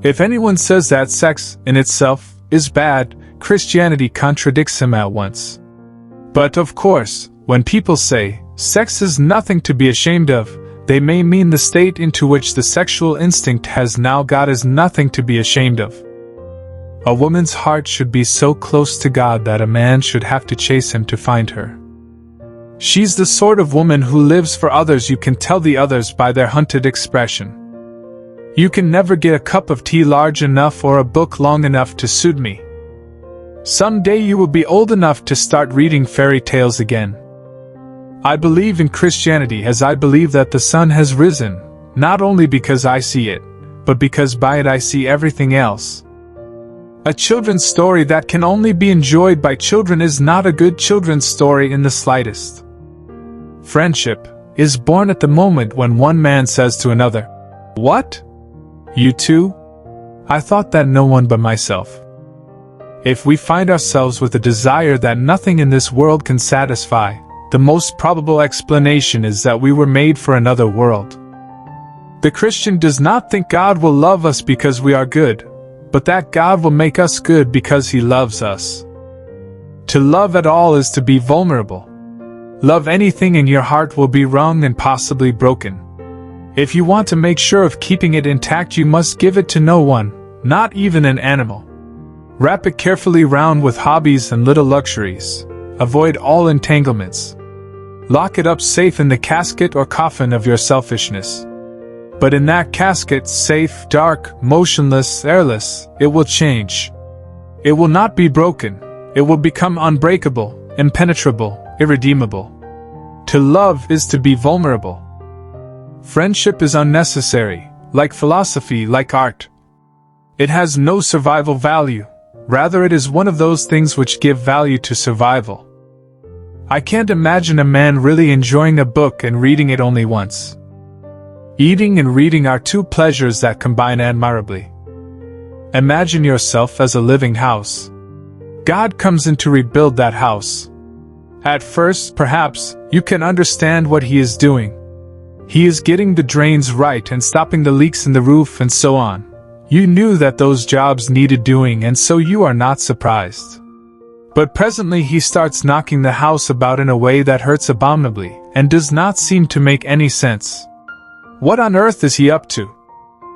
If anyone says that sex, in itself, is bad, Christianity contradicts him at once. But of course, when people say, sex is nothing to be ashamed of, they may mean the state into which the sexual instinct has now got is nothing to be ashamed of. A woman's heart should be so close to God that a man should have to chase him to find her. She's the sort of woman who lives for others. You can tell the others by their hunted expression. You can never get a cup of tea large enough or a book long enough to suit me. Someday you will be old enough to start reading fairy tales again. I believe in Christianity as I believe that the sun has risen, not only because I see it, but because by it I see everything else. A children's story that can only be enjoyed by children is not a good children's story in the slightest. Friendship is born at the moment when one man says to another, "What? You too? I thought that no one but myself." If we find ourselves with a desire that nothing in this world can satisfy, the most probable explanation is that we were made for another world. The Christian does not think God will love us because we are good, but that God will make us good because He loves us. To love at all is to be vulnerable. Love anything in your heart will be wrung and possibly broken. If you want to make sure of keeping it intact, you must give it to no one, not even an animal. Wrap it carefully round with hobbies and little luxuries. Avoid all entanglements. Lock it up safe in the casket or coffin of your selfishness. But in that casket, safe, dark, motionless, airless, it will change. It will not be broken. It will become unbreakable, impenetrable, irredeemable. To love is to be vulnerable. Friendship is unnecessary, like philosophy, like art. It has no survival value. Rather, it is one of those things which give value to survival. I can't imagine a man really enjoying a book and reading it only once. Eating and reading are two pleasures that combine admirably. Imagine yourself as a living house. God comes in to rebuild that house. At first, perhaps, you can understand what He is doing. He is getting the drains right and stopping the leaks in the roof and so on. You knew that those jobs needed doing, and so you are not surprised. But presently He starts knocking the house about in a way that hurts abominably and does not seem to make any sense. What on earth is He up to?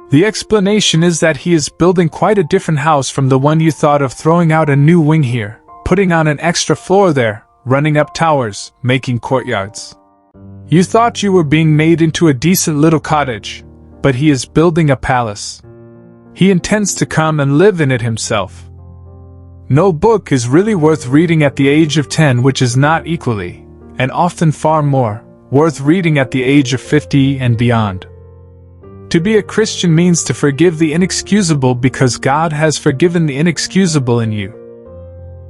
The explanation is that He is building quite a different house from the one you thought of, throwing out a new wing here, putting on an extra floor there, running up towers, making courtyards. You thought you were being made into a decent little cottage, but He is building a palace. He intends to come and live in it Himself. No book is really worth reading at the age of 10 which is not equally, and often far more, worth reading at the age of 50 and beyond. To be a Christian means to forgive the inexcusable because God has forgiven the inexcusable in you.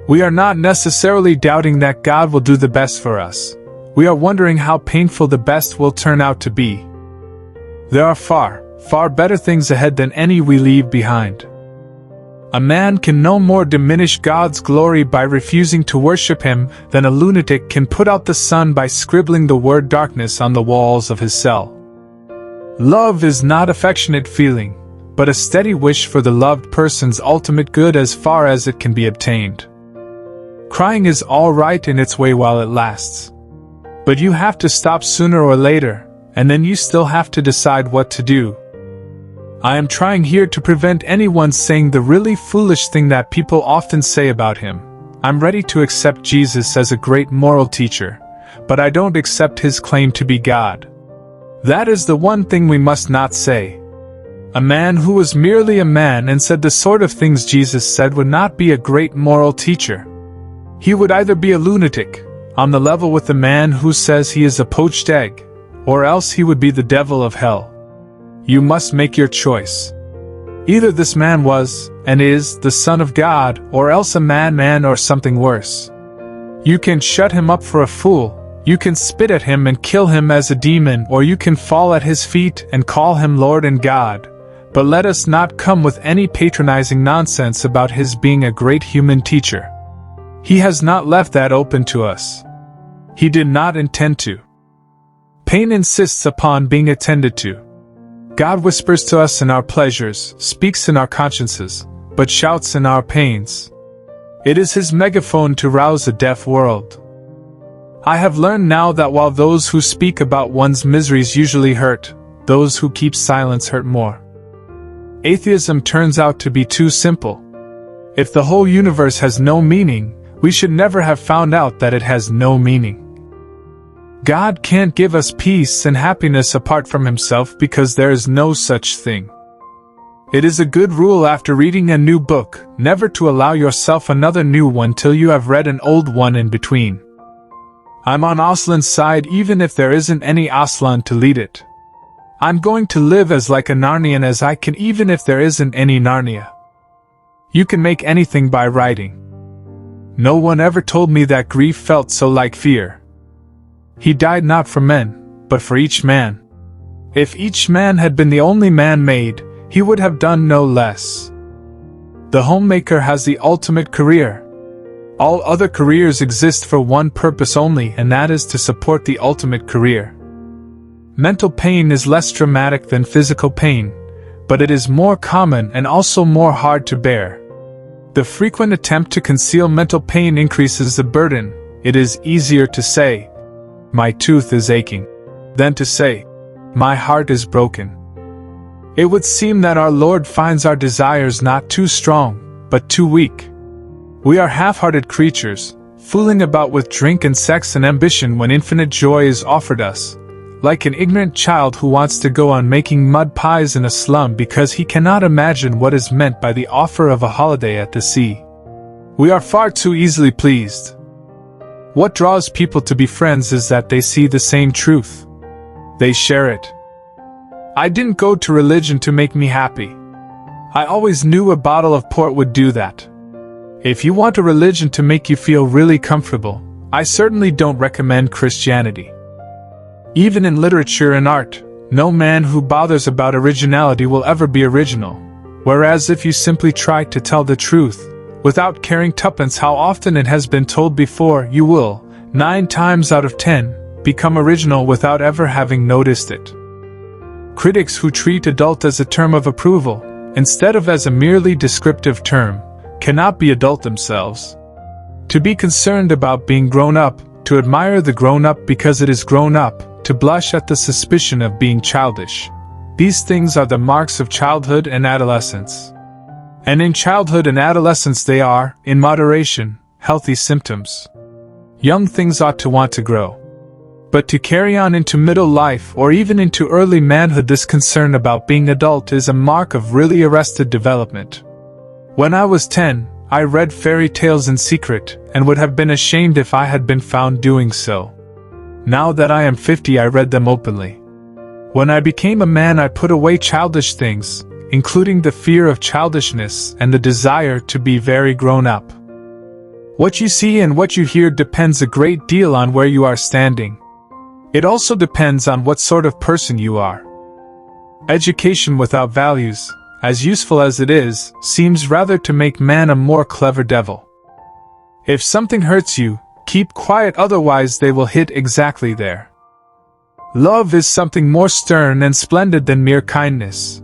We are not necessarily doubting that God will do the best for us. We are wondering how painful the best will turn out to be. There are far, far better things ahead than any we leave behind. A man can no more diminish God's glory by refusing to worship Him than a lunatic can put out the sun by scribbling the word darkness on the walls of his cell. Love is not affectionate feeling, but a steady wish for the loved person's ultimate good as far as it can be obtained. Crying is all right in its way while it lasts. But you have to stop sooner or later, and then you still have to decide what to do. I am trying here to prevent anyone saying the really foolish thing that people often say about Him. I'm ready to accept Jesus as a great moral teacher, but I don't accept His claim to be God. That is the one thing we must not say. A man who was merely a man and said the sort of things Jesus said would not be a great moral teacher. He would either be a lunatic, on the level with the man who says he is a poached egg, or else he would be the devil of hell. You must make your choice. Either this man was, and is, the Son of God, or else a madman or something worse. You can shut him up for a fool, you can spit at him and kill him as a demon, or you can fall at his feet and call him Lord and God, but let us not come with any patronizing nonsense about his being a great human teacher. He has not left that open to us. He did not intend to. Pain insists upon being attended to. God whispers to us in our pleasures, speaks in our consciences, but shouts in our pains. It is his megaphone to rouse a deaf world. I have learned now that while those who speak about one's miseries usually hurt, those who keep silence hurt more. Atheism turns out to be too simple. If the whole universe has no meaning, we should never have found out that it has no meaning. God can't give us peace and happiness apart from himself because there is no such thing. It is a good rule after reading a new book, never to allow yourself another new one till you have read an old one in between. I'm on Aslan's side even if there isn't any Aslan to lead it. I'm going to live as like a Narnian as I can even if there isn't any Narnia. You can make anything by writing. No one ever told me that grief felt so like fear. He died not for men, but for each man. If each man had been the only man made, he would have done no less. The homemaker has the ultimate career. All other careers exist for one purpose only, and that is to support the ultimate career. Mental pain is less dramatic than physical pain, but it is more common and also more hard to bear. The frequent attempt to conceal mental pain increases the burden. It is easier to say, "My tooth is aching," than to say, "My heart is broken." It would seem that our Lord finds our desires not too strong, but too weak. We are half-hearted creatures, fooling about with drink and sex and ambition when infinite joy is offered us, like an ignorant child who wants to go on making mud pies in a slum because he cannot imagine what is meant by the offer of a holiday at the sea. We are far too easily pleased. What draws people to be friends is that they see the same truth. They share it. I didn't go to religion to make me happy. I always knew a bottle of port would do that. If you want a religion to make you feel really comfortable, I certainly don't recommend Christianity. Even in literature and art, no man who bothers about originality will ever be original, whereas if you simply try to tell the truth, without caring tuppence how often it has been told before, you will, 9 times out of 10, become original without ever having noticed it. Critics who treat adult as a term of approval, instead of as a merely descriptive term, cannot be adult themselves. To be concerned about being grown up, to admire the grown-up because it is grown up, to blush at the suspicion of being childish. These things are the marks of childhood and adolescence. And in childhood and adolescence they are, in moderation, healthy symptoms. Young things ought to want to grow. But to carry on into middle life or even into early manhood, this concern about being adult is a mark of really arrested development. When I was 10, I read fairy tales in secret, and would have been ashamed if I had been found doing so. Now that I am 50, I read them openly. When I became a man, I put away childish things, including the fear of childishness and the desire to be very grown up. What you see and what you hear depends a great deal on where you are standing. It also depends on what sort of person you are. Education without values, as useful as it is, seems rather to make man a more clever devil. If something hurts you, keep quiet, otherwise they will hit exactly there. Love is something more stern and splendid than mere kindness.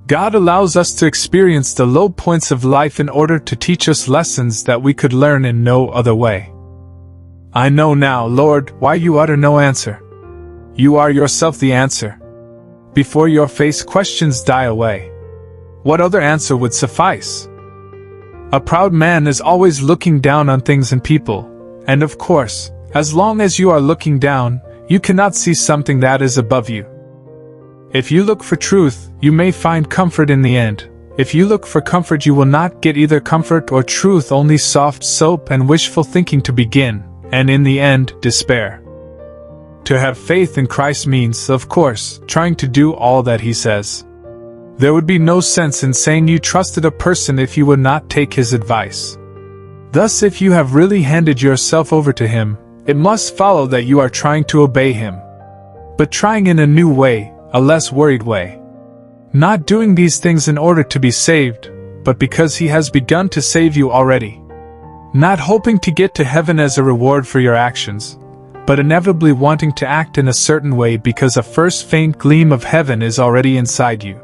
God allows us to experience the low points of life in order to teach us lessons that we could learn in no other way. I know now, Lord, why you utter no answer. You are yourself the answer. Before your face questions die away. What other answer would suffice? A proud man is always looking down on things and people, and of course, as long as you are looking down, you cannot see something that is above you. If you look for truth, you may find comfort in the end. If you look for comfort, you will not get either comfort or truth, only soft soap and wishful thinking to begin, and in the end, despair. To have faith in Christ means, of course, trying to do all that he says. There would be no sense in saying you trusted a person if you would not take his advice. Thus, if you have really handed yourself over to him, it must follow that you are trying to obey him. But trying in a new way, a less worried way. Not doing these things in order to be saved, but because he has begun to save you already. Not hoping to get to heaven as a reward for your actions, but inevitably wanting to act in a certain way because a first faint gleam of heaven is already inside you.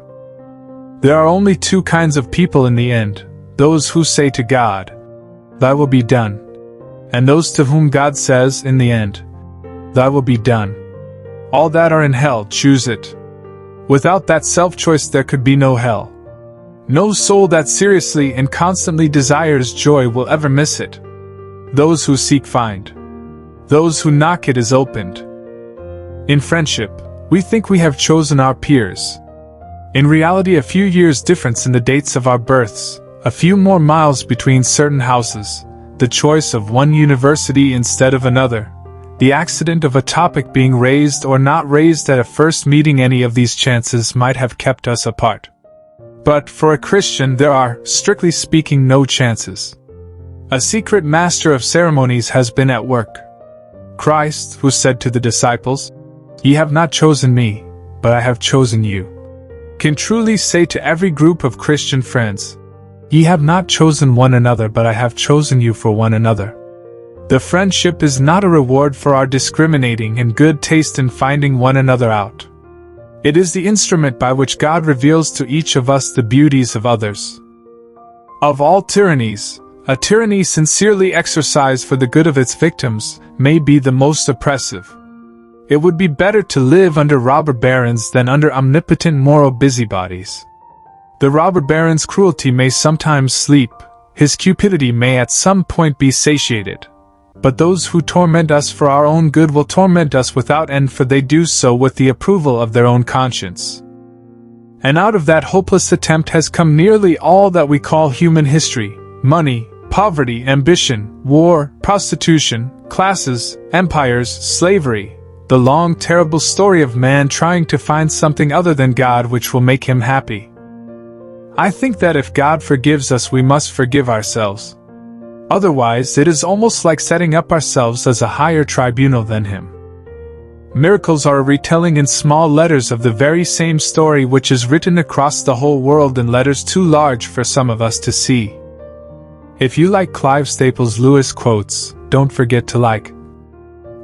There are only two kinds of people in the end: those who say to God, "Thy will be done," and those to whom God says, in the end, "Thy will be done." All that are in hell choose it. Without that self-choice there could be no hell. No soul that seriously and constantly desires joy will ever miss it. Those who seek find. Those who knock it is opened. In friendship, we think we have chosen our peers. In reality, a few years' difference in the dates of our births, a few more miles between certain houses, the choice of one university instead of another, the accident of a topic being raised or not raised at a first meeting, any of these chances might have kept us apart. But for a Christian there are, strictly speaking, no chances. A secret master of ceremonies has been at work. Christ, who said to the disciples, "Ye have not chosen me, but I have chosen you," can truly say to every group of Christian friends, "Ye have not chosen one another, but I have chosen you for one another." The friendship is not a reward for our discriminating and good taste in finding one another out. It is the instrument by which God reveals to each of us the beauties of others. Of all tyrannies, a tyranny sincerely exercised for the good of its victims may be the most oppressive. It would be better to live under robber barons than under omnipotent moral busybodies. The robber baron's cruelty may sometimes sleep, his cupidity may at some point be satiated. But those who torment us for our own good will torment us without end, for they do so with the approval of their own conscience. And out of that hopeless attempt has come nearly all that we call human history: money, poverty, ambition, war, prostitution, classes, empires, slavery, the long terrible story of man trying to find something other than God which will make him happy. I think that if God forgives us, we must forgive ourselves. Otherwise, it is almost like setting up ourselves as a higher tribunal than Him. Miracles are a retelling in small letters of the very same story which is written across the whole world in letters too large for some of us to see. If you like Clive Staples Lewis Quotes, don't forget to like,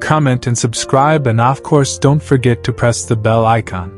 comment and subscribe, and of course don't forget to press the bell icon.